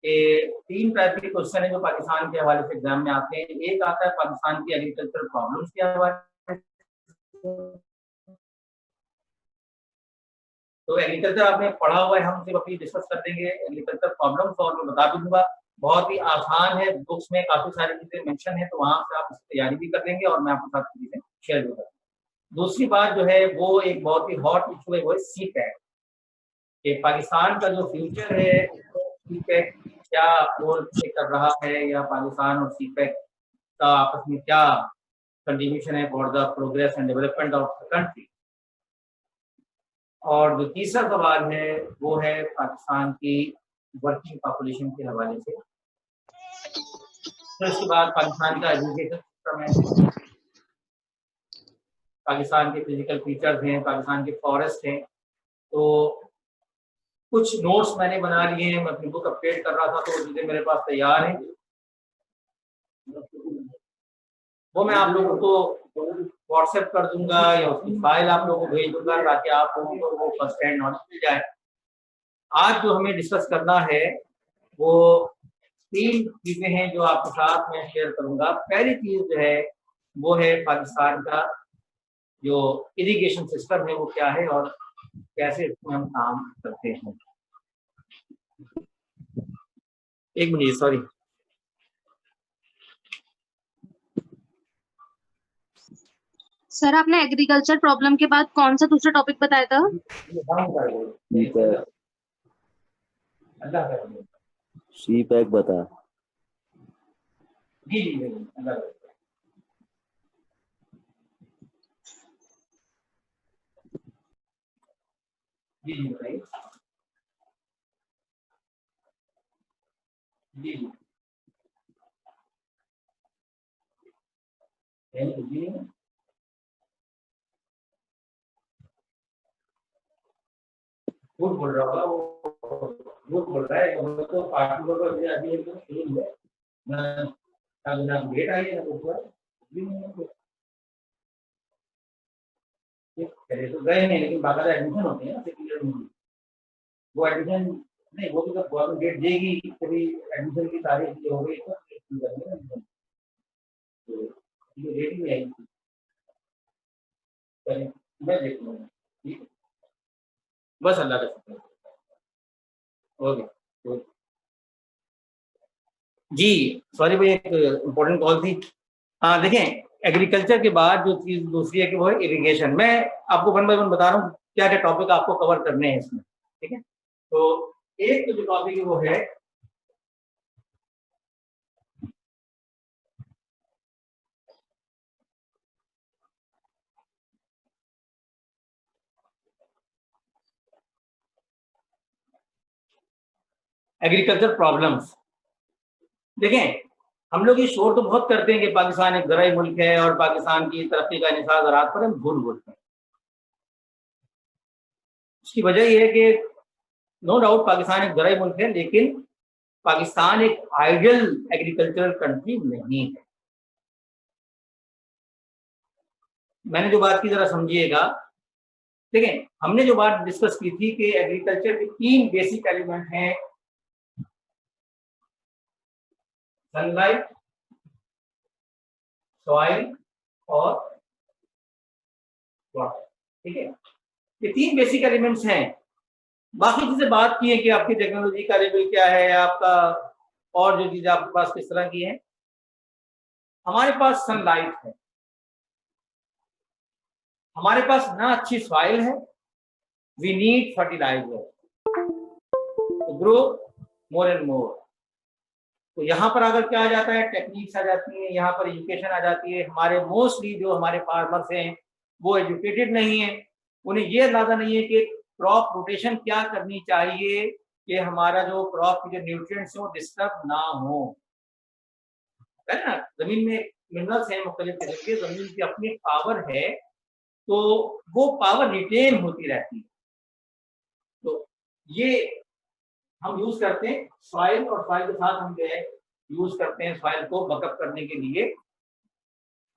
कि 3 टाइप के क्वेश्चन है जो पाकिस्तान के हवाले से एग्जाम में आते हैं। एक आता है पाकिस्तान की एग्रीकल्चर प्रॉब्लम्स के हवाले से। तो एग्रीकल्चर आपने पढ़ा हुआ है, हम सिर्फ अभी डिस्कस कर देंगे एग्रीकल्चर प्रॉब्लम्स, और मैं बता भी दूंगा बहुत ही आसान है, बुक्स में काफी सारी चीजें मेंशन है, तो वहां से आप इसकी तैयारी भी कर लेंगे और मैं आपके साथ चीजें शेयर भी करूँगा। दूसरी बात जो है वो एक बहुत ही हॉट इशू है, वो है सी पैक। कि पाकिस्तान का जो फ्यूचर है सी पैक क्या रोल प्ले कर रहा है, या पाकिस्तान और सी पैक का आपस में क्या कंट्रीब्यूशन है for the progress and development of the country. और जो तीसरा सवाल है वो है पाकिस्तान की वर्किंग पॉपुलेशन के हवाले से। फिर उसके बाद पाकिस्तान का एजुकेशन सिस्टम है, पाकिस्तान के फिजिकल फीचर्स हैं, पाकिस्तान के फॉरेस्ट हैं। तो कुछ नोट्स मैंने बना लिए हैं, मैं अपनी बुक अपडेट कर रहा था तो चीज़ें मेरे पास तैयार हैं, वो मैं आप लोगों को व्हाट्सएप कर दूंगा या उसकी फाइल आप लोगों को भेज दूंगा ताकि आप लोगों को वो फर्स्ट हैंड नॉलेज मिल जाए। आज जो हमें डिस्कस करना है वो 3 चीजें हैं जो आपके साथ मैं शेयर करूंगा। पहली चीज जो है वो है पाकिस्तान का जो इरिगेशन सिस्टम है वो क्या है और कैसे इसमें हम काम करते हैं। एक मिनट, सॉरी। सर आपने एग्रीकल्चर प्रॉब्लम के बाद कौन सा दूसरा टॉपिक बताया था? सी पैक बता। जी जी जी जी जी बताइए। जी जी जी झूठ बोल रहा होगा वो, झूठ बोल रहा है वो तो पार्टी को अभी अभी एकदम शुरू है ना डेट आई है ना ऊपर पहले तो गए नहीं, लेकिन बाकायदा एडमिशन होते हैं ना सेकेंडरी में, वो एडमिशन नहीं, वो तो जब गवर्नमेंट डेट देगी तभी एडमिशन की तारीख ये हो गई तो ये डेट ही नहीं आई। मैं देख लूँगा, ठीक है, बस अल्लाह का शुक्र। ओके जी, सॉरी भाई, एक इम्पोर्टेंट कॉल थी। हाँ देखें, एग्रीकल्चर के बाद जो चीज दूसरी है कि वो है इरिगेशन। मैं आपको वन बाय वन बता रहा हूँ क्या क्या टॉपिक आपको कवर करने हैं इसमें, ठीक है। तो एक तो जो टॉपिक है वो है एग्रीकल्चर प्रॉब्लम्स। देखें, हम लोग ये शोर तो बहुत करते हैं कि पाकिस्तान एक ज़राई मुल्क है और पाकिस्तान की तरक्की का निशान ज़राअत पर हम भूल बोलते हैं। उसकी वजह यह है कि नो डाउट पाकिस्तान एक ज़राई मुल्क है, लेकिन पाकिस्तान एक आइडियल एग्रीकल्चरल कंट्री नहीं है। मैंने जो बात की जरा समझिएगा। देखें, हमने जो बात डिस्कस की थी कि एग्रीकल्चर के 3 बेसिक एलिमेंट हैं, सनलाइट, सॉइल और वाटर, ठीक है। ये 3 बेसिक एलिमेंट्स हैं। बाकी चीजें बात की है कि आपकी टेक्नोलॉजी का लेवल क्या है, आपका और जो चीजें आपके पास किस तरह की है। हमारे पास सनलाइट है, हमारे पास ना अच्छी सॉइल है, we need fertiliser to grow more and more. तो यहाँ पर अगर क्या आ जाता है, टेक्निक्स आ जाती है, यहाँ पर एजुकेशन आ जाती है। हमारे मोस्टली जो हमारे फार्मर्स हैं वो एजुकेटेड नहीं है, उन्हें ये अंदाजा नहीं है कि क्रॉप रोटेशन क्या करनी चाहिए कि हमारा जो क्रॉप की जो न्यूट्रिएंट्स हैं वो डिस्टर्ब ना हो, है ना। जमीन में मिनरल्स हैं मुख्तलिफ किस्म के, जमीन की अपनी पावर है, तो वो पावर रिटेन होती रहती है। तो ये हम यूज करते हैं सॉइल, और सॉइल के साथ हम जो है यूज करते हैं सॉइल को बकअप करने के लिए,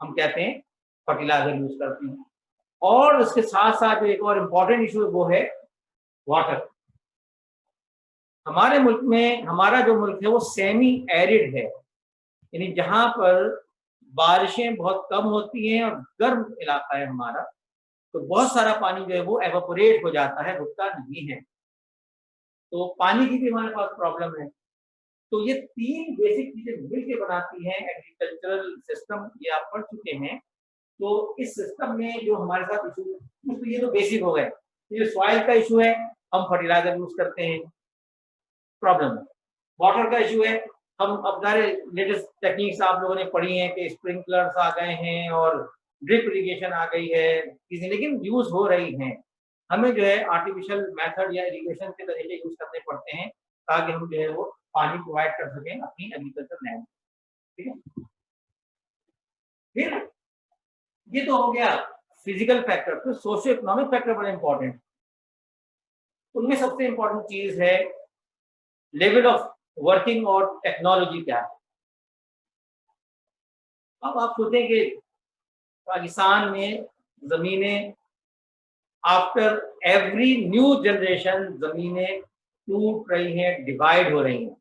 हम कहते हैं फर्टिलाइजर यूज करते हैं। और उसके साथ साथ जो एक और इम्पोर्टेंट इशू वो है वाटर। हमारे मुल्क में, हमारा जो मुल्क है वो सेमी एरिड है, यानी जहाँ पर बारिशें बहुत कम होती हैं और गर्म इलाका है हमारा, तो बहुत सारा पानी जो है वो एवापोरेट हो जाता है, रुकता नहीं है। तो पानी की भी हमारे पास प्रॉब्लम है। तो ये 3 बेसिक चीजें मिलकर बनाती हैं एग्रीकल्चरल सिस्टम, ये आप पढ़ चुके हैं। तो इस सिस्टम में जो हमारे साथ इशू, तो ये तो बेसिक हो गए। ये सॉइल का इशू है, हम फर्टिलाइजर यूज करते हैं, प्रॉब्लम है। वाटर का इशू है, हम अब सारे लेटेस्ट टेक्निक्स आप लोगों ने पढ़ी हैं कि स्प्रिंकलर्स आ गए हैं और ड्रिप इरिगेशन आ गई है चीजें, लेकिन यूज हो रही हैं। हमें जो है आर्टिफिशियल मेथड या इरिगेशन के तरीके यूज करने पड़ते हैं ताकि हम जो है वो पानी प्रोवाइड कर सकें अपनी एग्रीकल्चर लैंड। ठीक है, फिर ये तो हो गया फिजिकल फैक्टर। तो सोशियो इकोनॉमिक फैक्टर बड़े इंपॉर्टेंट, उनमें सबसे इंपॉर्टेंट चीज है लेवल ऑफ वर्किंग और टेक्नोलॉजी क्या है। अब आप सोचें कि पाकिस्तान में जमीनें आफ्टर एवरी न्यू जनरेशन जमीनें टूट रही हैं, डिवाइड हो रही हैं।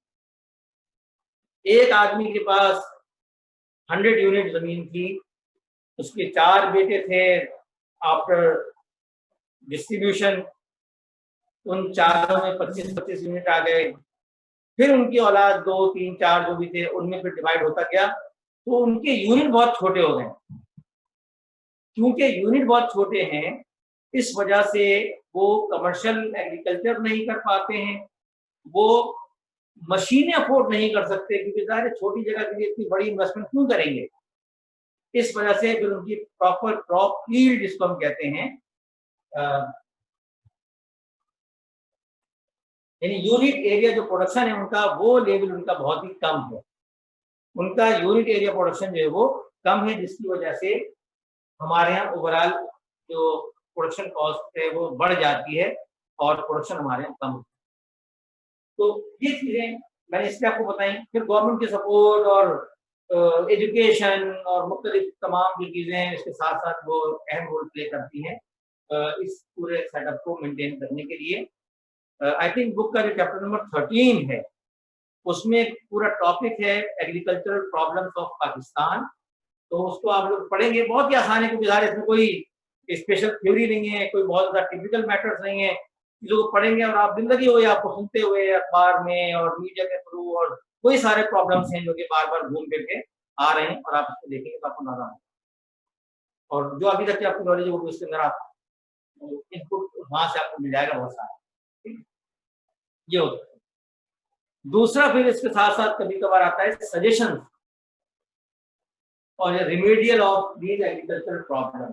एक आदमी के पास 100 यूनिट जमीन थी, उसके 4 बेटे थे, आफ्टर डिस्ट्रीब्यूशन उन चारों में 25-25 यूनिट आ गए। फिर उनकी औलाद 2, 3, 4 जो भी थे उनमें फिर डिवाइड होता गया, तो उनके यूनिट बहुत छोटे हो गए। क्योंकि यूनिट बहुत छोटे हैं, इस वजह से वो कमर्शियल एग्रीकल्चर नहीं कर पाते हैं, वो मशीनें अफोर्ड नहीं कर सकते, क्योंकि ज़ाहिर है छोटी जगह के लिए इतनी बड़ी इन्वेस्टमेंट क्यों करेंगे। इस वजह से फिर उनकी प्रॉपर क्रॉप यील्ड जिसको हम कहते हैं, यानी यूनिट एरिया जो प्रोडक्शन है उनका, वो लेवल उनका बहुत ही कम है। उनका यूनिट एरिया प्रोडक्शन जो है वो कम है, जिसकी वजह से हमारे यहाँ ओवरऑल जो प्रोडक्शन कॉस्ट है वो बढ़ जाती है और प्रोडक्शन हमारे यहाँ कम होता है। तो ये चीजें मैंने इसलिए आपको बताई। फिर गवर्नमेंट के सपोर्ट और एजुकेशन और मुख्तलिफ तमाम जो चीजें हैं इसके साथ साथ वो अहम रोल प्ले करती हैं इस पूरे सेटअप को मेंटेन करने के लिए। आई थिंक बुक का जो चैप्टर नंबर 13 है उसमें पूरा टॉपिक है एग्रीकल्चरल प्रॉब्लम्स ऑफ पाकिस्तान। तो उसको आप लोग पढ़ेंगे, बहुत ही आसान है, क्योंकि ज़ाहिर इसमें कोई स्पेशल थ्योरी नहीं है, कोई बहुत ज़्यादा टिपिकल मैटर्स नहीं है। चीज़ों को पढ़ेंगे और आप जिंदगी हो या आपको सुनते हुए अखबार में और मीडिया के थ्रू, और कोई सारे प्रॉब्लम्स हैं जो कि बार बार घूम फिर के आ रहे हैं, और आप इसको देखेंगे तो आपको नजर आए। और जो अभी तक की आपकी नॉलेज है वो इसके अंदर आप इनपुट वहां से आपको मिल जाएगा बहुत सारा। ठीक है? ये होता है। दूसरा फिर इसके साथ साथ कभी कभार आता है सजेशन और remedial of these agricultural problem,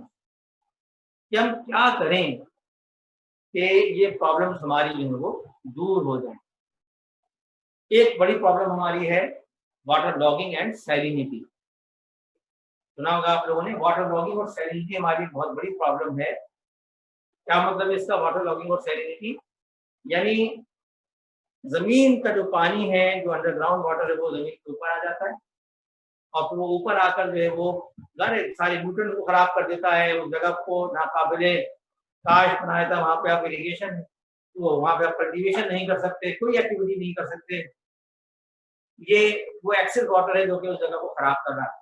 कि हम क्या करें कि ये प्रॉब्लम्स हमारी जो है वो दूर हो जाए। एक बड़ी प्रॉब्लम हमारी है वाटर लॉगिंग एंड सैलिनिटी। सुना होगा आप लोगों ने, वाटर लॉगिंग और सैलिनिटी हमारी बहुत बड़ी प्रॉब्लम है। क्या मतलब है इसका, वाटर लॉगिंग और सैलिनिटी? यानी जमीन का जो पानी है, जो अंडरग्राउंड वाटर है, वो जमीन के ऊपर आ जाता है और फिर वो ऊपर आकर जो है वो सारे न्यूट्रिएंट को खराब कर देता है, उस जगह को नाकाबिले काश बनाया था। वहां पे आप इरिगेशन, तो वहां पे आप कल्टीवेशन नहीं कर सकते, कोई एक्टिविटी नहीं कर सकते। ये वो एक्सेस वाटर है जो कि उस जगह को खराब कर रहा है।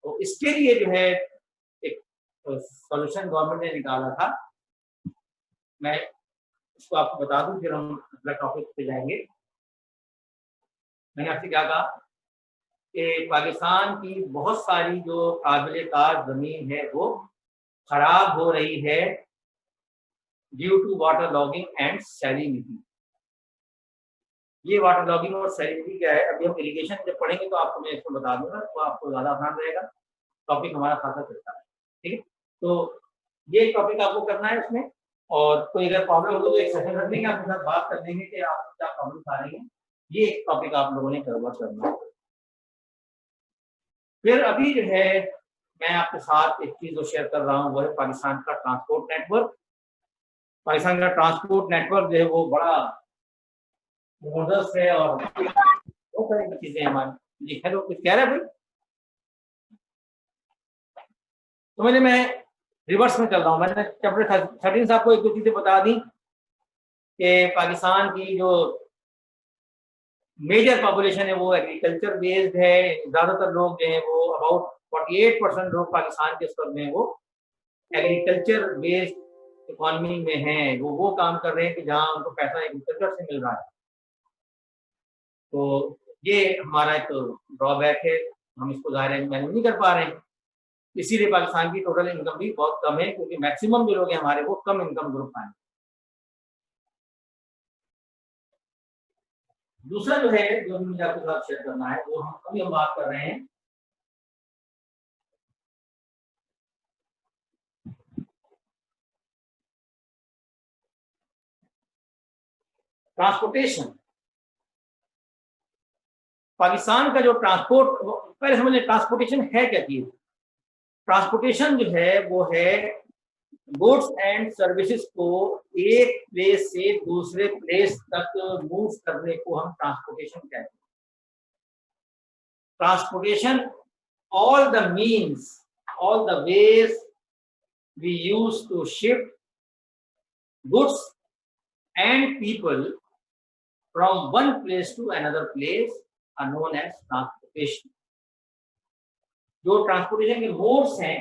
तो इसके लिए जो है एक सॉल्यूशन गवर्नमेंट ने निकाला था। मैं इसको आपको बता दूं, फिर हम अगला टॉपिक पे जाएंगे। मैंने आपसे क्या कहा कि पाकिस्तान की बहुत सारी जो काबिल कार जमीन है वो खराब हो रही है due to water logging and salinity. ये वाटर लॉगिंग और सैलिनिटी क्या है, अभी हम इरिगेशन जब पढ़ेंगे तो आपको मैं इसको बता दूंगा, तो आपको ज़्यादा आसान रहेगा। टॉपिक हमारा खासा चलता है। ठीक है, तो ये टॉपिक आपको करना है उसमें, और कोई अगर प्रॉब्लम हो तो एक सेशन रख देंगे, आपके साथ बात कर लेंगे कि आप क्या प्रॉब्लम आ रही है। ये एक टॉपिक आप लोगों ने कवर करना है। फिर अभी जो है मैं आपके साथ एक चीज जो शेयर कर रहा हूँ वो है पाकिस्तान का ट्रांसपोर्ट नेटवर्क। पाकिस्तान का ट्रांसपोर्ट नेटवर्क जो है वो बड़ा जबरदस्त है और बहुत सारी चीजें हमारी। जी हेलो, कुछ कह रहे हैं भाई? तो मैं रिवर्स में चल रहा हूँ। मैंने चैप्टर 13 से आपको एक दो चीजें बता दी कि पाकिस्तान की जो मेजर पॉपुलेशन है वो एग्रीकल्चर बेस्ड है, ज़्यादातर लोग जो हैं वो अबाउट 48% लोग पाकिस्तान के स्तर में वो एग्रीकल्चर बेस्ड इकोनॉमी में हैं, वो काम कर रहे हैं कि जहाँ उनको पैसा एग्रीकल्चर से मिल रहा है। तो ये हमारा एक ड्रॉबैक है, हम इसको ज़ाहिर मैनेज नहीं कर पा रहे हैं, इसीलिए पाकिस्तान की टोटल इनकम भी बहुत कम है, क्योंकि मैक्सिमम जो लोग हैं हमारे वो कम इनकम ग्रुप हैं। दूसरा जो है जो मुझे आपके साथ शेयर करना है, वो अभी हम बात कर रहे हैं ट्रांसपोर्टेशन। पाकिस्तान का जो ट्रांसपोर्ट, पहले समझ लें ट्रांसपोर्टेशन है क्या चीज। ट्रांसपोर्टेशन जो है वो है गुड्स एंड सर्विसेज को एक प्लेस से दूसरे प्लेस तक मूव करने को हम ट्रांसपोर्टेशन कहते हैं। Transportation all the means, all the ways we use to ship goods and people from one place to another place are known as transportation. जो ट्रांसपोर्टेशन के मोड्स हैं,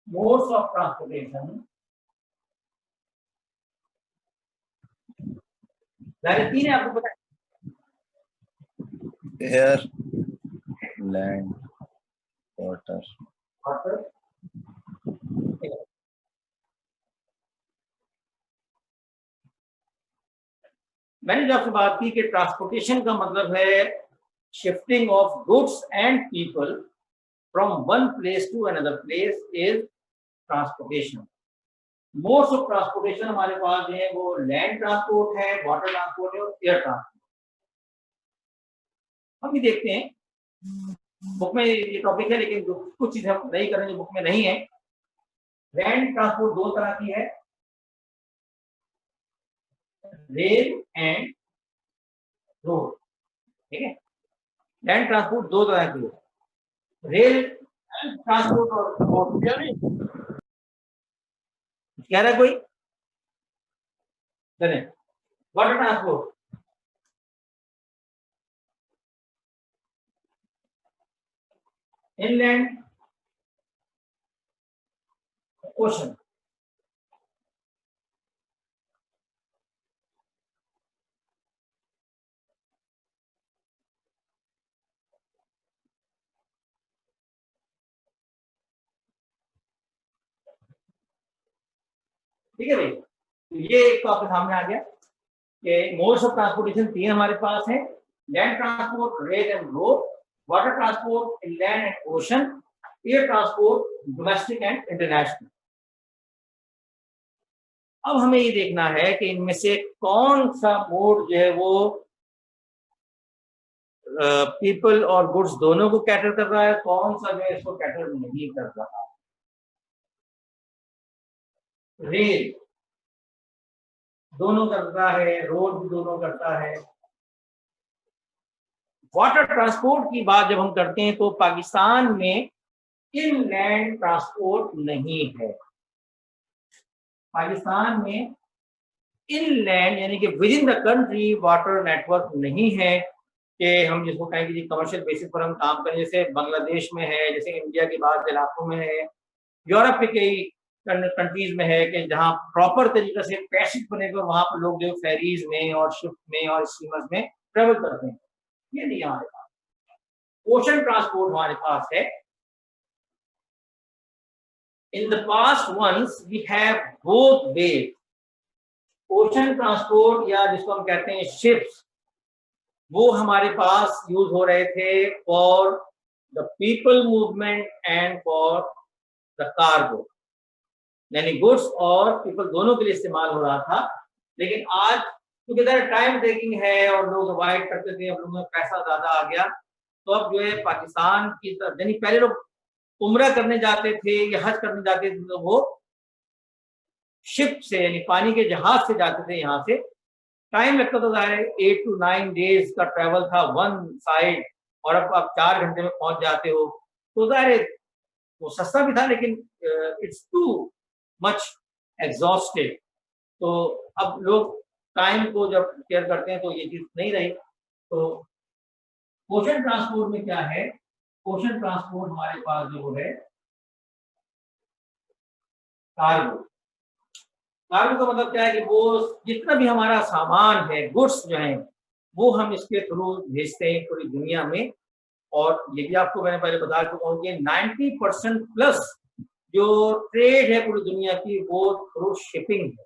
मोड्स ऑफ ट्रांसपोर्टेशन, तीन है आपको पता है? Air, land, water. मैंने जो आपसे बात की कि ट्रांसपोर्टेशन का मतलब है shifting of goods and people from one place to another place is transportation. Modes of transportation हमारे पास जो है वो लैंड ट्रांसपोर्ट है, वाटर ट्रांसपोर्ट है और एयर ट्रांसपोर्ट। हम भी देखते हैं, बुक में ये टॉपिक है लेकिन कुछ चीजें हम नहीं करेंगे, बुक में नहीं है। लैंड ट्रांसपोर्ट दो तरह की है, रेल एंड रोड, ठीक है। लैंड ट्रांसपोर्ट दो तरह की है, रेल ट्रांसपोर्ट और रोड। कह रहा है कोई? Water transport, inland, ocean. ठीक है भाई, ये एक तो आपके सामने आ गया कि मोड्स ऑफ ट्रांसपोर्टेशन तीन हमारे पास है, land transport, rail and road, water transport, land and ocean, air transport, domestic and international. अब हमें ये देखना है कि इनमें से कौन सा मोड जो है वो पीपल और गुड्स दोनों को कैटर कर रहा है, कौन सा जो है इसको कैटर नहीं कर रहा। रेल दोनों करता है, रोड भी दोनों करता है। वाटर ट्रांसपोर्ट की बात जब हम करते हैं तो पाकिस्तान में इनलैंड ट्रांसपोर्ट नहीं है। पाकिस्तान में इनलैंड यानी कि with in the country water network नहीं है कि हम जिसको कहें कि कमर्शियल बेसिस पर हम काम करें, जैसे बांग्लादेश में है, जैसे इंडिया के बाद इलाकों में है, यूरोप के कई कंट्रीज में है कि जहाँ प्रॉपर तरीके से पैसेज बनेगा, वहां पर लोग जो फेरीज में और शिप में और स्टीमर्स में ट्रेवल करते हैं। ये नहीं हमारे पास। ओशन ट्रांसपोर्ट हमारे पास है। In the past once we have both ways. Ocean transport या जिसको हम कहते हैं शिप्स, वो हमारे पास यूज हो रहे थे for the people movement and for the cargo, यानी गुड्स और पीपल दोनों के लिए इस्तेमाल हो रहा था। लेकिन आज क्योंकि टाइम टेकिंग है और लोग अवॉइड करते थे, अब लोगों में पैसा ज्यादा आ गया, तो अब जो है पाकिस्तान की तरफ, यानी पहले लोग उम्रा करने जाते थे या हज करने जाते थे तो वो शिप से यानी पानी के जहाज से जाते थे। यहाँ से टाइम लगता था, ज़ाहिर 8 to 9 डेज का ट्रैवल था वन साइड, और अब आप 4 घंटे में पहुंच जाते हो, तो ज़ाहिर वो सस्ता भी था लेकिन इट्स टू मच एग्जॉस्टेड। तो अब लोग टाइम को जब केयर करते हैं तो ये चीज नहीं रही। तो ओशन ट्रांसपोर्ट में क्या है, ओशन ट्रांसपोर्ट हमारे पास जो है कार्गो। कार्गो का मतलब क्या है कि वो जितना भी हमारा सामान है, गुड्स जो है, वो हम इसके थ्रू भेजते हैं पूरी दुनिया में। और ये भी आपको मैंने पहले बता चुका हूँ कि 90% प्लस जो ट्रेड है पूरी दुनिया की वो थ्रू शिपिंग है।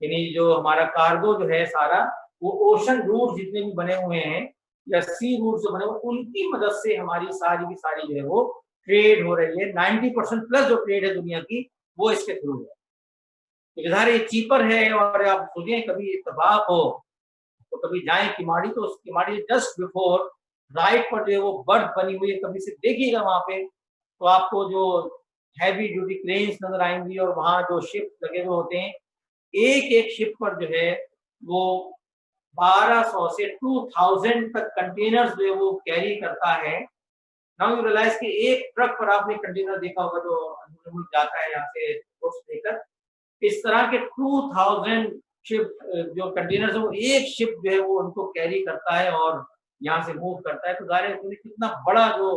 यानी जो हमारा कार्गो जो है सारा, वो ओशन रूट जितने भी बने हुए हैं या सी रूट जो बने हुए, उनकी मदद से हमारी सारी की सारी जो है वो ट्रेड हो रही है। 90% प्लस जो ट्रेड है दुनिया की वो इसके थ्रू है। तो इधर ये चीपर है। और आप सोचिए कभी इत्तेफाक हो तो कभी जाए किमाड़ी, तो उस किमाड़ी जस्ट बिफोर राइट पर जो है वो बर्थ बनी हुई है, कभी से देखिएगा वहां पे तो आपको जो हैवी ड्यूटी क्रेन्स नजर आएंगी और वहां जो शिप लगे हुए होते हैं, एक एक शिप पर जो है वो 1200 से 2000 तक कंटेनर्स जो है वो कैरी करता है। नाउ यू रियलाइज कि एक ट्रक पर आपने कंटेनर देखा होगा जो अंदर मुल्क जाता है यहाँ से गुड्स लेकर, इस तरह के 2000 शिप जो कंटेनर्स है वो एक शिप जो है वो उनको कैरी करता है और यहाँ से मूव करता है। तो जाहिर है कितना बड़ा जो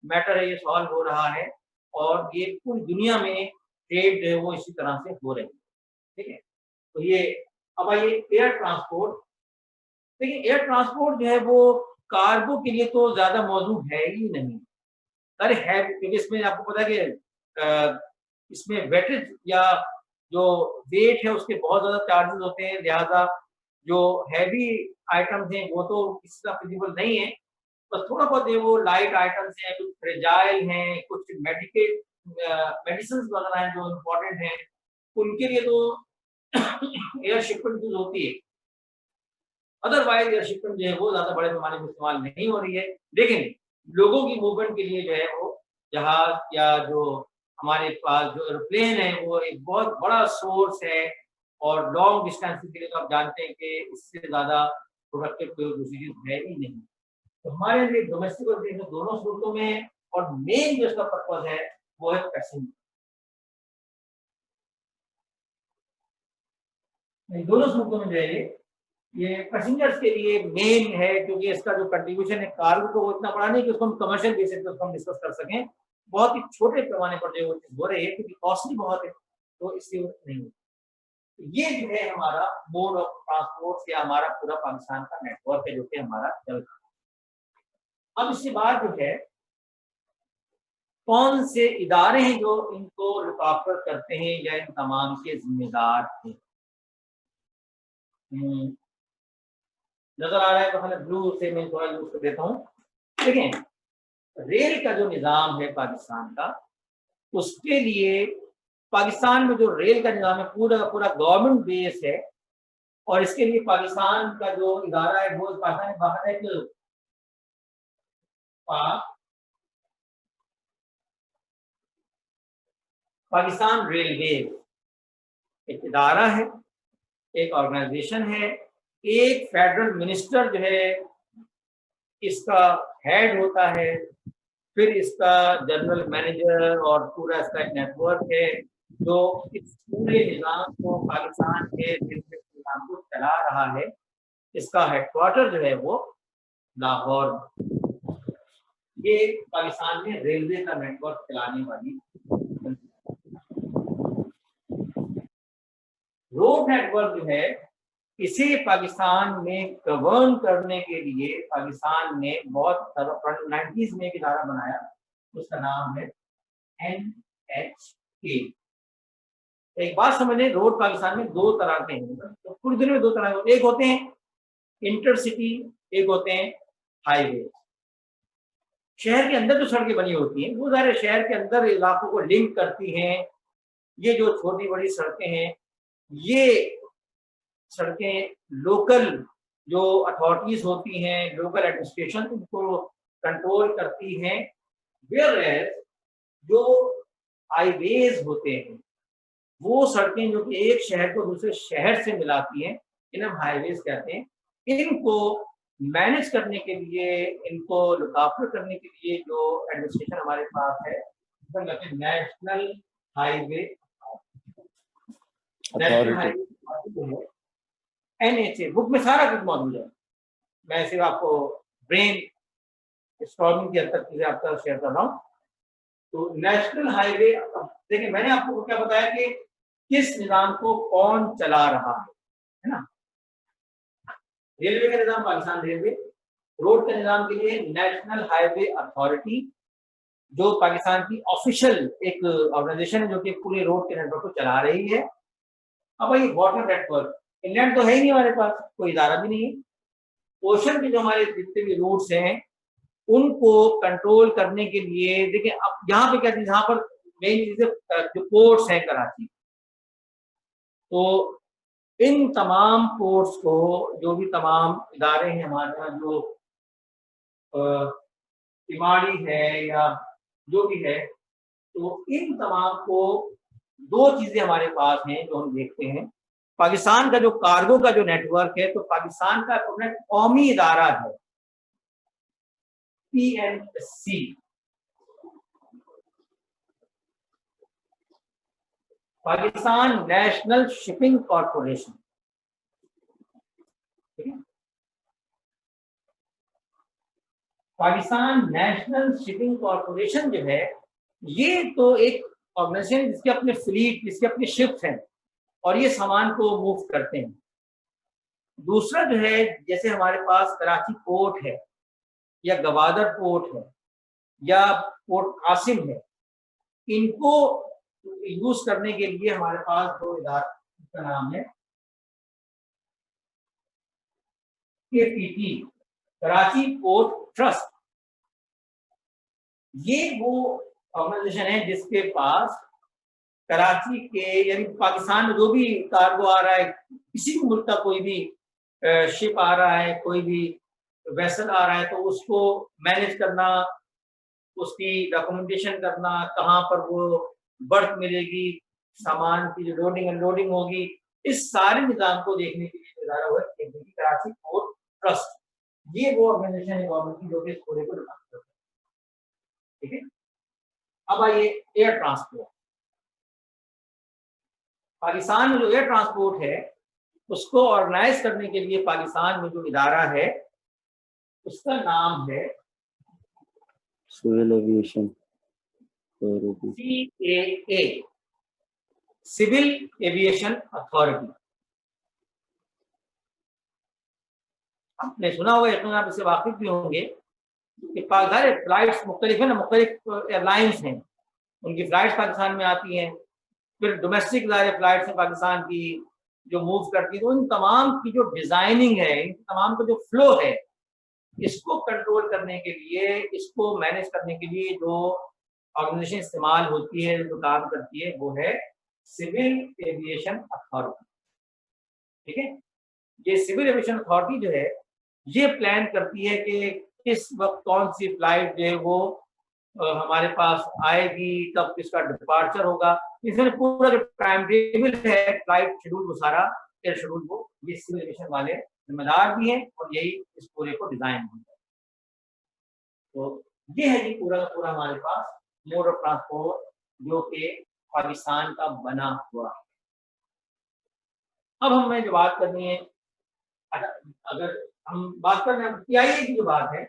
मैटर है ये सॉल्व हो रहा है और ये पूरी दुनिया में ट्रेड जो है वो इसी तरह से हो रही है। ठीक है, तो ये अब आइए एयर ट्रांसपोर्ट। देखिए एयर ट्रांसपोर्ट जो है वो कार्गो के लिए तो ज्यादा मौजूद है ही नहीं। अरे है, क्योंकि इसमें आपको पता है कि इसमें वेटेज या जो वेट है उसके बहुत ज्यादा चार्जेस होते हैं, लिहाजा जो हैवी आइटम्स हैं वो तो किसी का फिजिबल नहीं है। बस थोड़ा बहुत है वो लाइट आइटम्स हैं, कुछ फ्रेजाइल हैं, कुछ मेडिकेट मेडिसिन वगैरह हैं जो इम्पोर्टेंट हैं, उनके लिए तो एयर शिपमेंट यूज होती है। अदरवाइज एयर शिपमेंट जो है वो ज्यादा बड़े पैमाने में इस्तेमाल नहीं हो रही है। लेकिन लोगों की मूवमेंट के लिए जो है वो जहाज या जो हमारे पास जो एरोप्लेन है वो एक बहुत बड़ा सोर्स है। और लॉन्ग डिस्टेंस के लिए तो आप जानते हैं कि इससे ज्यादा प्रोडक्टिव कोई दूसरी चीज है ही नहीं। तो हमारे लिए डोमेस्टिक और इंटरनेशनल दोनों स्रोतों में, और मेन जो इसका पर्पज है वो है पैसेंजर। दोनों स्रोतों में जो है ये पैसेंजर्स के लिए मेन है, क्योंकि इसका जो कंट्रीब्यूशन है कार्गो को वो इतना बड़ा नहीं कि उसको हम कमर्शियल बेसिस पे उसको हम डिस्कस कर सकें। बहुत ही छोटे पैमाने पर जो वो चीज हो रही है क्योंकि कॉस्टली बहुत है, तो इसलिए नहीं होती। ये जो है हमारा मोड ऑफ ट्रांसपोर्ट या हमारा पूरा पाकिस्तान का नेटवर्क है जो कि हमारा चल रहा है। अब इसके बाद जो है कौन से इदारे हैं जो इनको लुक आफ्टर करते हैं या इन तमाम के जिम्मेदार हैं। नजर आ रहा है तो हमें ब्लू से मैं थोड़ा यूज कर देता हूँ। देखें रेल का जो निज़ाम है पाकिस्तान का, उसके लिए पाकिस्तान में जो रेल का निज़ाम है पूरा का पूरा गवर्नमेंट बेस है। और इसके लिए पाकिस्तान का जो इदारा है वो पाकिस्तान के बाहर है कि पाकिस्तान रेलवे एक इदारा है, एक ऑर्गेनाइजेशन है। एक फेडरल मिनिस्टर जो है इसका हेड होता है, फिर इसका जनरल मैनेजर और पूरा इसका एक नेटवर्क है जो इस पूरे निज़ाम को पाकिस्तान के निज़ाम को चला रहा है। इसका हेडक्वार्टर जो है वो लाहौर। ये पाकिस्तान में रेलवे का नेटवर्क चलाने वाली रोड नेटवर्क जो है इसे पाकिस्तान में गवर्न करने के लिए पाकिस्तान ने बहुत 90s में एक इदारा बनाया, उसका नाम है NHA। एक बात समझें, रोड पाकिस्तान में दो तरह के हैं, तो पूरी दुनिया में दो तरह के, एक होते हैं इंटरसिटी, एक होते हैं हाईवे। शहर के अंदर जो सड़कें बनी होती हैं वो सारे शहर के अंदर इलाकों को लिंक करती हैं। ये जो छोटी बड़ी सड़कें हैं ये सड़कें लोकल जो अथॉरिटीज होती हैं, लोकल एडमिनिस्ट्रेशन उनको कंट्रोल करती हैं। वेयर जो हाईवेज होते हैं वो सड़कें जो कि एक शहर को दूसरे शहर से मिलाती हैं, इन्हें हम हाईवेज कहते हैं। इनको मैनेज करने के लिए, इनको लुक आफ्टर करने के लिए जो एडमिनिस्ट्रेशन हमारे पास है national highway authority. NHA, book में सारा कुछ मौजूद है, मैं सिर्फ आपको ब्रेन स्टॉर्मिंग की हद तक चीजें आपके साथ शेयर कर रहा हूँ। तो नेशनल हाईवे, देखिए मैंने आपको क्या बताया कि किस निजाम को कौन चला रहा है ना। रेलवे का निजाम पाकिस्तान रेलवे, रोड के निजाम के लिए नेशनल हाईवे अथॉरिटी, जो पाकिस्तान की ऑफिशियल एक ऑर्गेनाइजेशन है जो कि पूरे रोड के नेटवर्क को चला रही है। अब भाई वाटर नेटवर्क, इंग्लैंड तो है ही नहीं हमारे पास, कोई इदारा भी नहीं है। ओशन के जो हमारे जितने भी रूट्स हैं उनको कंट्रोल करने के लिए, देखिए अब यहाँ पे क्या चीज, यहाँ पर मेन चीजें जो पोर्ट्स हैं कराची, तो इन तमाम पोर्ट्स को, जो भी तमाम इदारे हैं हमारे यहाँ, जो तिमाड़ी है या जो भी है, तो इन तमाम को दो चीजें हमारे पास हैं जो हम देखते हैं। पाकिस्तान का जो कार्गो का जो नेटवर्क है, तो पाकिस्तान का अपना कौमी इदारा है PNC, Pakistan national shipping corporation, ठीक है। पाकिस्तान नेशनल शिपिंग कॉरपोरेशन जो है, ये तो एक ऑर्गेनाइजेशन जिसके अपने फ्लीट, जिसके अपने शिप्स हैं और ये सामान को मूव करते हैं। दूसरा जो है, जैसे हमारे पास कराची पोर्ट है या गवादर पोर्ट है या पोर्ट कासिम है, इनको यूज करने के लिए हमारे पास दो इदारे का नाम है KPT, कराची पोर्ट ट्रस्ट। ये वो ऑर्गेनाइजेशन है जिसके पास कराची के, यानी पाकिस्तान में जो भी कार्गो आ रहा है, किसी भी मुल्क का कोई भी शिप आ रहा है, कोई भी वेसल आ रहा है, तो उसको मैनेज करना, उसकी डॉक्यूमेंटेशन करना, कहाँ पर वो बर्थ मिलेगी, सामान की जो लोडिंग अनलोडिंग होगी, इस सारे निजाम को देखने के लिए इदारा हुआ है कराची पोर्ट ट्रस्ट। ये वो ऑर्गेनाइजेशन है गवर्नमेंट की जो कि इस पूरे को रन करती है, ठीक है। अब आइए एयर ट्रांसपोर्ट। पाकिस्तान में जो एयर ट्रांसपोर्ट है उसको ऑर्गेनाइज करने के लिए पाकिस्तान में जो इदारा है उसका नाम है civil aviation CAA, civil aviation authority. आपने सुना होगा, यकीन आप इससे वाकिफ भी होंगे कि पाकिस्तान फ्लाइट्स मुख्तलिफ है ना, मुख्तलिफ एयरलाइंस हैं, उनकी फ्लाइट्स पाकिस्तान में आती हैं, फिर डोमेस्टिक फ्लाइट्स हैं पाकिस्तान की जो मूव करती है। तो इन तमाम की जो डिजाइनिंग है, इन तमाम का जो फ्लो है, इसको कंट्रोल करने के लिए, इसको मैनेज करने के लिए जो ऑर्गेनाइजेशन इस्तेमाल होती है, जो काम करती है, वो है सिविल एविएशन अथॉरिटी, ठीक है। ये सिविल एविएशन अथॉरिटी जो है, ये प्लान करती है कि किस वक्त कौन सी फ्लाइट जो है वो हमारे पास आएगी, कब इसका डिपार्चर होगा, इसमें पूरा जो टाइम टेबल है, फ्लाइट शेड्यूल, वो सारा एयर शेड्यूल वो ये सिविल एविएशन वाले जिम्मेदार भी हैं और यही इस पूरे को डिजाइन भी है। तो ये है जी पूरा का पूरा हमारे पास मोड ऑफ ट्रांसपोर्ट जो कि पाकिस्तान का बना हुआ। अब हमें जो बात करनी है, अगर हम बात कर रहे हैं PIA की जो बात है,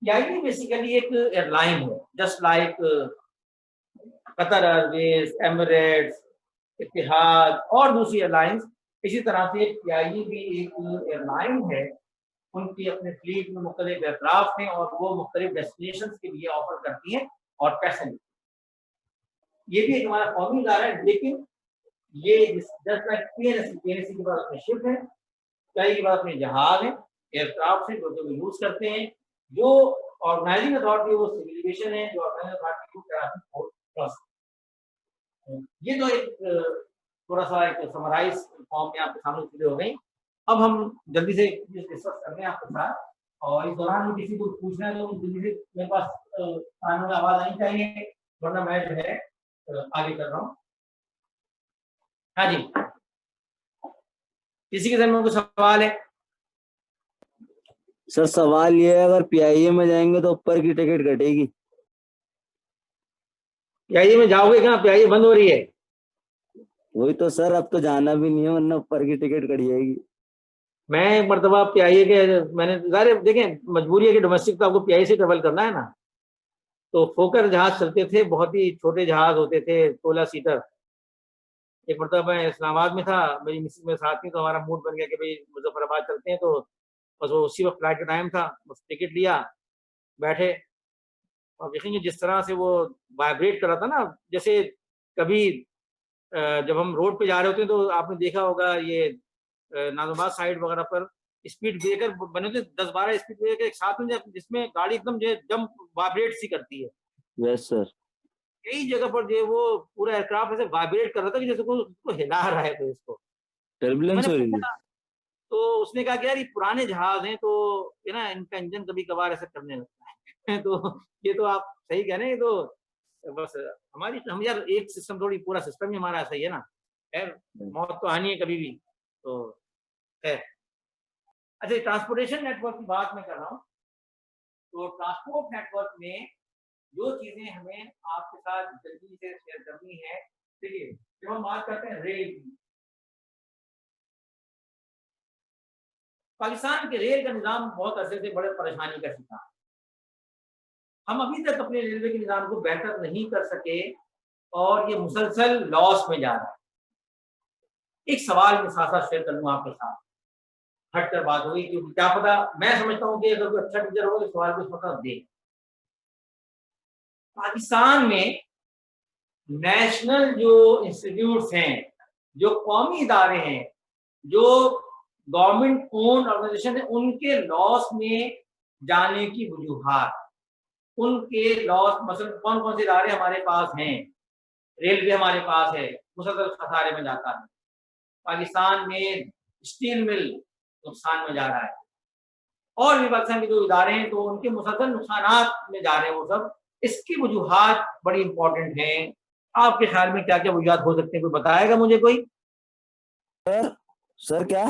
PIA बेसिकली एक एयरलाइन है, just like Qatar Airways, Emirates, Etihad और दूसरी एयरलाइंस। इसी तरह से PIA भी एक एयरलाइन है, उनकी अपने फ्लीट में मुख्तलिफ एयरक्राफ्ट हैं और वो मुख्तलिफ डेस्टिनेशन के लिए ऑफर करती हैं और पैसेंजर। ये भी एक हमारा कौमी इदारा है, लेकिन ये जस्ट लाइक PNC के पास अपने शिप है, कई के पास अपने जहाज हैं, एयरक्राफ्ट है जो यूज करते हैं। जो ऑर्गेनाइजिंग अथॉरिटी वो सिविल एविएशन है, जो ऑर्गेनाइजिंग अथॉरिटी वो कराची पोर्ट ट्रस्ट। ये तो एक थोड़ा सा एक समराइज फॉर्म में आपके सामने चीजें हो गई। अब हम जल्दी से डिस्कस कर रहे हैं आपके साथ, और इस दौरान में किसी को पूछना है तो जल्दी से, मेरे पास कानों में आवाज आनी चाहिए, वरना मैं जो है आगे कर रहा हूँ। हाँ जी, किसी के जहन में कोई सवाल है? सर सवाल ये है, अगर PIA में जाएंगे तो ऊपर की टिकट कटेगी? PIA में जाओगे क्या? PIA बंद हो रही है। वही तो सर, अब तो जाना भी नहीं है वरना ऊपर की टिकट कट जाएगी। मैं एक मरतबा पीआईए के, मैंने ज़ाहिर देखें मजबूरी है कि डोमेस्टिक तो आपको पीआईए से ट्रेवल करना है ना, तो फोकर जहाज चलते थे, बहुत ही छोटे जहाज होते थे 16 सीटर। एक मरतबा मैं इस्लामाबाद में था, मेरी मिसेज मेरे साथ थी, तो हमारा मूड बन गया कि भाई मुजफ्फराबाद चलते हैं, तो बस वो उसी वक्त फ्लाइट का टाइम था, बस टिकट लिया, बैठे, और देखेंगे जिस तरह से वो वाइब्रेट कर रहा था ना, जैसे कभी जब हम रोड पे जा रहे होते हैं तो आपने देखा होगा ये नाजमाबाद साइड वगैरह पर स्पीड ब्रेकर बने होते 10-12 स्पीड ब्रेकर एक साथ में, जिसमें गाड़ी एकदम जो है जंप वाइब्रेट सी करती है। Yes sir. कई जगह पर जो है वो पूरा एयरक्राफ्ट ऐसे वाइब्रेट कर रहा था कि जैसे कोई उसको हिला रहा है कोई इसको। तो टर्बुलेंस मैंने हो रही थी। पूछा, तो उसने कहा कि यार ये पुराने जहाज हैं, तो ये ना इनका इंजन कभी कभार ऐसा करने लगता है तो ये तो आप सही कह रहे हैं, ये तो बस हमारी, हम यार एक सिस्टम थोड़ी, पूरा सिस्टम ही हमारा ऐसा ही है ना। खैर, मौत तो आनी है कभी भी, तो है। अच्छा, ट्रांसपोर्टेशन नेटवर्क की बात मैं कर रहा हूँ, तो ट्रांसपोर्ट नेटवर्क में जो चीजें हमें आपके साथ जल्दी से शेयर करनी है, देखिए जब हम बात करते हैं रेल की, पाकिस्तान के रेल का निज़ाम बहुत अरसे से बड़े परेशानी का शिकार है। हम अभी तक अपने रेलवे के निज़ाम को बेहतर नहीं कर सके और ये मुसलसल लॉस में जा रहा है। एक सवाल मैं साथ साथ शेयर कर लूँ आपके साथ, हटकर बात होगी, क्योंकि क्या पता, मैं समझता हूँ कि अगर कोई अच्छा टीचर होगा तो सवाल को इस वक्त दे। पाकिस्तान में नेशनल जो इंस्टीट्यूट्स हैं, जो कौमी इदारे हैं, जो गवर्नमेंट ओन ऑर्गेनाइजेशन है, उनके लॉस में जाने की वजूहात, उनके लॉस, मतलब कौन कौन से इदारे हमारे पास हैं, रेलवे हमारे पास है, मुसलसल खसारे में जाता है। पाकिस्तान में स्टील मिल नुकसान में जा रहा है, और भी पाकिस्तान के जो इदारे हैं तो उनके मुसलसल नुकसानात में जा रहे हैं वो सब। इसकी वजूहात बड़ी इंपॉर्टेंट हैं। आपके ख्याल में क्या क्या वजूहात हो सकते हैं, कोई बताएगा मुझे कोई? सर क्या?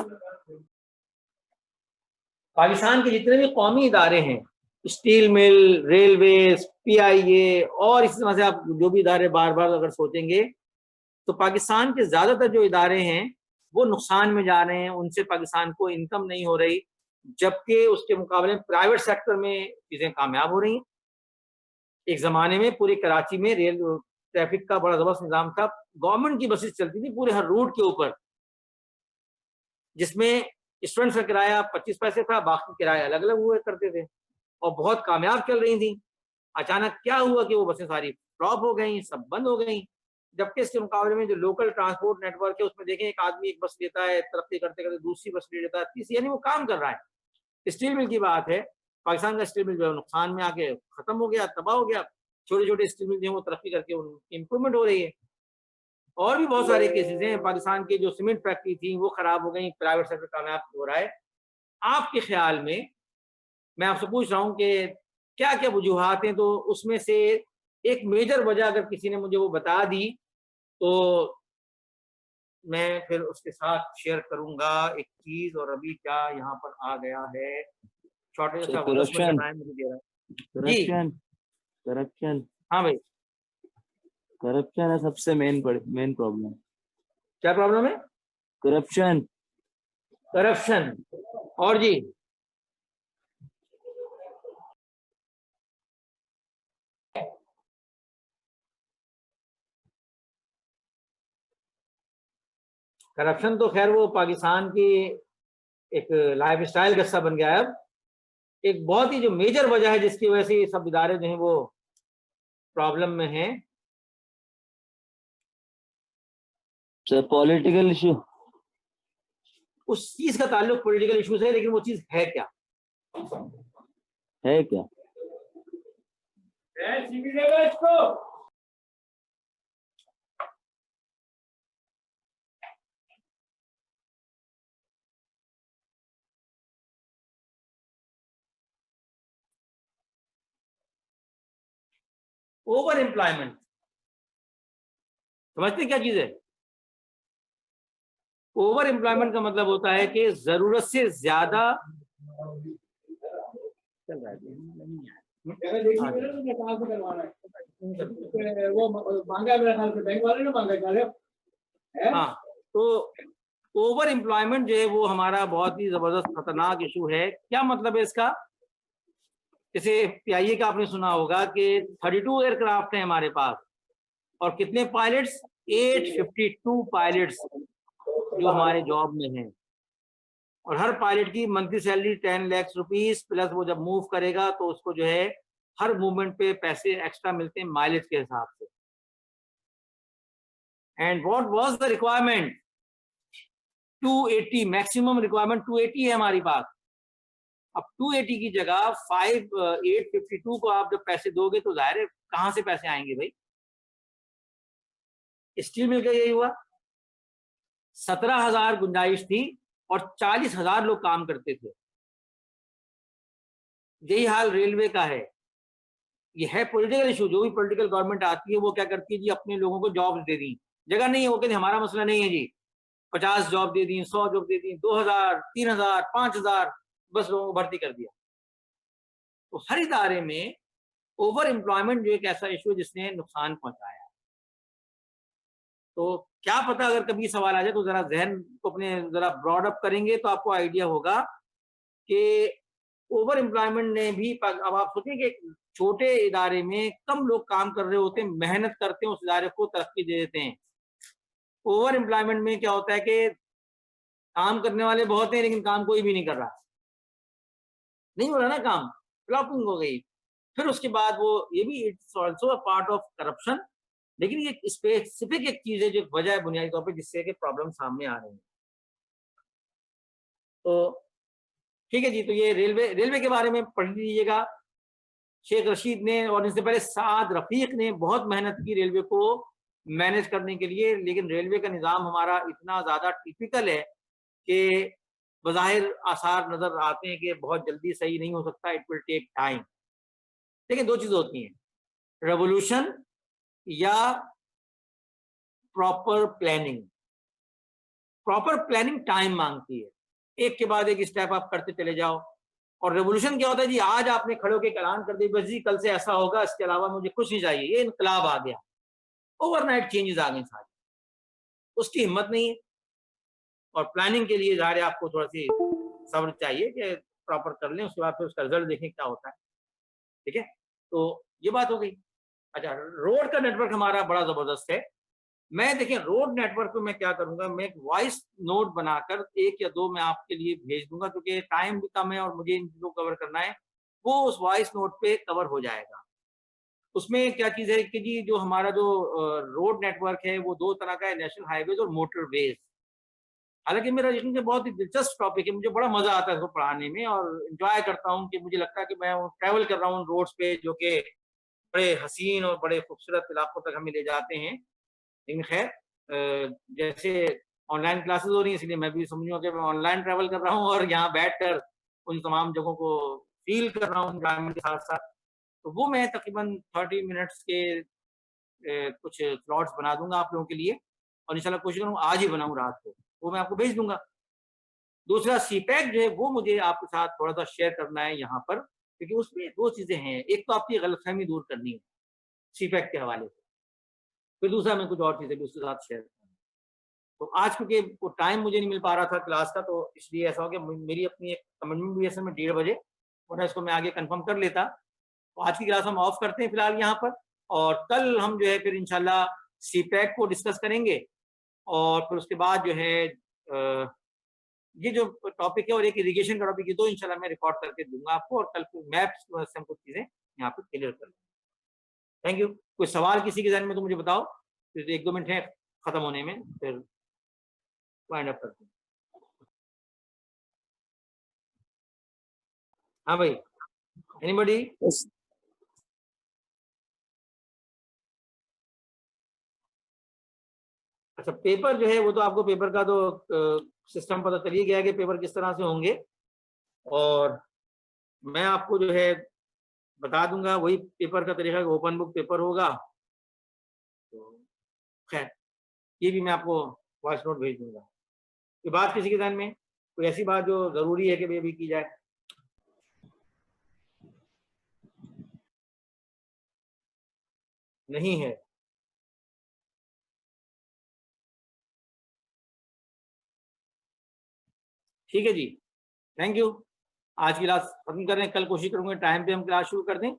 पाकिस्तान के जितने भी कौमी इदारे हैं, स्टील मिल, रेलवे, पीआईए, और इस तरह से आप जो भी इदारे बार बार अगर सोचेंगे, तो पाकिस्तान के ज्यादातर जो इदारे हैं वो नुकसान में जा रहे हैं, उनसे पाकिस्तान को इनकम नहीं हो रही, जबकि उसके मुकाबले प्राइवेट सेक्टर में चीजें कामयाब हो रही हैं। एक जमाने में पूरे कराची में रेल ट्रैफिक का बड़ा जबरदस्त निजाम था, गवर्नमेंट की बसेस चलती थी पूरे हर रूट के ऊपर, जिसमें स्टूडेंट्स का किराया 25 पैसे था, बाकी किराए अलग अलग हुए करते थे, और बहुत कामयाब चल रही थी। अचानक क्या हुआ कि वो बसें सारी फ्लॉप हो गई, सब बंद हो गई। जबकि इसके मुकाबले में जो लोकल ट्रांसपोर्ट नेटवर्क है उसमें देखें, एक आदमी एक बस लेता है, तरक्की करते करते दूसरी बस ले लेता है, तीसरी, यानी वो काम कर रहा है। स्टील मिल की बात है, पाकिस्तान का स्टील मिल जो है नुकसान में आके खत्म हो गया, तबाह हो गया। छोटे छोटे स्टील मिल जो है वो तरक्की करके उनकी इंप्रूवमेंट हो रही है। और भी बहुत सारे केसेस हैं, पाकिस्तान की जो सीमेंट फैक्ट्री थी वो खराब हो गई, प्राइवेट सेक्टर कामयाब हो रहा है। आपके ख्याल में, मैं आपसे पूछ रहा हूँ कि क्या क्या वजूहात हैं, तो उसमें से एक मेजर वजह अगर किसी ने मुझे वो बता दी तो मैं फिर उसके साथ शेयर करूंगा एक चीज। और अभी क्या यहाँ पर आ गया है, शॉर्टेज था, 10 मिनट का करप्शन। टाइम मुझे दे रहा है जी। करप्शन। करप्शन। हाँ भाई, करप्शन है सबसे मेन प्रॉब्लम। क्या प्रॉब्लम है? करप्शन। करप्शन। और जी, करप्शन तो खैर वो पाकिस्तान की एक लाइफ स्टाइल का हिस्सा बन गया है अब। एक बहुत ही जो मेजर वजह है जिसकी वजह से ये सब इदारे जो हैं वो प्रॉब्लम में हैं, सर पॉलिटिकल इशू। उस चीज का ताल्लुक पॉलिटिकल इशूज है, लेकिन वो चीज है क्या? है क्या? इसको ओवर एम्प्लॉयमेंट, समझते क्या चीज है? ओवर एम्प्लॉयमेंट का मतलब होता है कि जरूरत से ज्यादा चल रहा है। वो मांगा मेरे ख्याल से बैंक वाले ने मांगा क्या? हाँ, तो ओवर एम्प्लॉयमेंट जो है वो हमारा बहुत ही जबरदस्त खतरनाक इशू है। क्या मतलब है इसका? जैसे पीआईए का आपने सुना होगा कि 32 एयरक्राफ्ट हैं हमारे पास, और कितने पायलट्स? 852 पायलट्स जो हमारे जॉब में हैं, और हर पायलट की monthly salary 10 lakh rupees, plus वो जब मूव करेगा तो उसको जो है हर मूवमेंट पे पैसे एक्स्ट्रा मिलते हैं माइलेज के हिसाब से। And what was the requirement? 280, maximum requirement 280 है हमारी पास। अब 280 की जगह 852 को आप जब पैसे दोगे तो जाहिर है कहां से पैसे आएंगे भाई? स्टील मिल के यही हुआ। 17,000 गुंजाइश थी और 40,000 लोग काम करते थे। यही हाल रेलवे का है। ये है पॉलिटिकल इशू। जो भी पॉलिटिकल गवर्नमेंट आती है वो क्या करती है जी, अपने लोगों को जॉब्स दे दी। जगह नहीं है, वो कहते हमारा मसला नहीं है जी, 50 जॉब दे दी, 100 जॉब दे दी, 2,000, 3,000, 5,000, बस लोगों को भर्ती कर दिया। तो हर इदारे में ओवर एम्प्लॉयमेंट जो एक ऐसा इशू है जिसने नुकसान पहुंचाया। तो क्या पता अगर कभी सवाल आ जाए तो जरा जहन को अपने जरा ब्रॉड अप करेंगे तो आपको आइडिया होगा कि ओवर एम्प्लॉयमेंट ने भी अब आप सोचें कि छोटे इदारे में कम लोग काम कर रहे होते हैं, मेहनत करते हैं, उस इदारे को तरक्की दे देते हैं। ओवर एम्प्लॉयमेंट में क्या होता है कि काम करने वाले बहुत हैं लेकिन काम कोई भी नहीं कर रहा, नहीं हो रहा ना काम, फ्लॉपिंग हो गई। फिर उसके बाद वो ये भी it's also a part of corruption. लेकिन ये स्पेसिफिक एक चीज है जो वजह है बुनियादी तौर पे जिससे कि प्रॉब्लम सामने आ रही है। तो ठीक है जी, तो ये रेलवे के बारे में पढ़ लीजिएगा। शेख रशीद ने और इससे पहले साद रफीक ने बहुत मेहनत की रेलवे को मैनेज करने के लिए, लेकिन रेलवे का निज़ाम हमारा इतना ज़्यादा टिपिकल है कि बज़ाहिर आसार नज़र आते हैं कि बहुत जल्दी सही नहीं हो सकता, इट विल टेक टाइम। लेकिन दो चीज़ें होती हैं, रेवोल्यूशन या proper planning. Proper planning time मांगती है, एक के बाद एक स्टेप आप करते चले जाओ। और रेवोल्यूशन क्या होता है जी, आज आपने खड़े होकर ऐलान कर दिया बस जी कल से ऐसा होगा, इसके अलावा मुझे कुछ नहीं चाहिए, ये इनकलाब आ गया, ओवरनाइट चेंजेस आ गए सारे, उसकी हिम्मत नहीं है। और प्लानिंग के लिए ज़ाहिर है आपको थोड़ा सी सब्र चाहिए कि प्रॉपर कर लें, उसके बाद फिर उसका रिजल्ट देखें क्या होता है। ठीक है, तो ये बात हो गई। अच्छा, रोड का नेटवर्क हमारा बड़ा जबरदस्त है। मैं देखिए रोड नेटवर्क पे मैं क्या करूंगा, मैं एक वॉइस नोट बनाकर 1 या 2 मैं आपके लिए भेज दूंगा, क्योंकि टाइम भी कम है और मुझे इन चीजों को कवर करना है। वो उस वॉइस नोट पे कवर हो जाएगा। उसमें क्या चीज है कि जी जो हमारा जो रोड नेटवर्क है वो 2 तरह का है, नेशनल हाईवेज और मोटरवेज। हालांकि मेरा यकीन से बहुत ही दिलचस्प टॉपिक है, मुझे बड़ा मजा आता है इसको पढ़ाने में और इंजॉय करता हूँ कि मुझे लगता है कि मैं ट्रैवल कर रहा हूँ रोड्स पे जो कि बड़े हसीन और बड़े खूबसूरत इलाकों तक हमें ले जाते हैं। लेकिन खैर जैसे ऑनलाइन क्लासेस हो रही हैं इसलिए मैं भी समझूंगा कि मैं ऑनलाइन ट्रैवल कर रहा हूँ और यहाँ बैठकर उन तमाम जगहों को फील कर रहा हूँ एनवायरनमेंट के साथ साथ। तो वो मैं तकरीबन 30 मिनट्स के कुछ स्लॉट्स बना दूंगा आप लोगों के लिए, और इंशाल्लाह कोशिश करूँगा आज ही बनाऊँ रात को, वो मैं आपको भेज दूंगा। दूसरा सीपैक जो है वो मुझे आपके साथ थोड़ा सा शेयर करना है यहाँ पर, क्योंकि उसमें 2 चीजें हैं, एक तो आपकी गलतफहमी दूर करनी है सीपैक के हवाले से, फिर दूसरा मैं कुछ और चीजें भी उसके साथ शेयर करूँगा। तो आज क्योंकि वो टाइम मुझे नहीं मिल पा रहा था क्लास का, तो इसलिए ऐसा हो गया, मेरी अपनी एक कमिटमेंट भी असल में 1:30 बजे, वरना इसको मैं आगे कंफर्म कर लेता। तो आज की क्लास हम ऑफ करते हैं फिलहाल यहाँ पर, और कल हम जो है फिर इंशाल्लाह सीपैक को डिस्कस करेंगे, और फिर उसके बाद जो है ये जो टॉपिक है और एक इरिगेशन का टॉपिक, ये 2 इंशाल्लाह मैं रिकॉर्ड करके दूंगा आपको, और कल फिर मैप्स की मदद से हम कुछ चीजें यहाँ पे क्लियर कर लेंगे। Thank you. कोई सवाल किसी के जहन में तो मुझे बताओ, फिर 1-2 मिनट है खत्म होने में, फिर वाइंड अप करते हैं। हाँ भाई, एनीबॉडी? अच्छा, पेपर जो है वो तो आपको पेपर का तो सिस्टम पता चल ही गया है कि पेपर किस तरह से होंगे, और मैं आपको जो है बता दूंगा वही पेपर का तरीका, ओपन बुक पेपर होगा। तो खैर ये भी मैं आपको वॉइस नोट भेज दूंगा। ये बात किसी के ध्यान में कोई ऐसी बात जो जरूरी है कि ये भी की जाए? नहीं है? ठीक है जी, थैंक यू। आज की क्लास खत्म कर रहे हैं, कल कोशिश करूंगे टाइम पे हम क्लास शुरू कर दें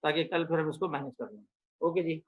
ताकि कल फिर हम इसको मैनेज कर लें। ओके जी।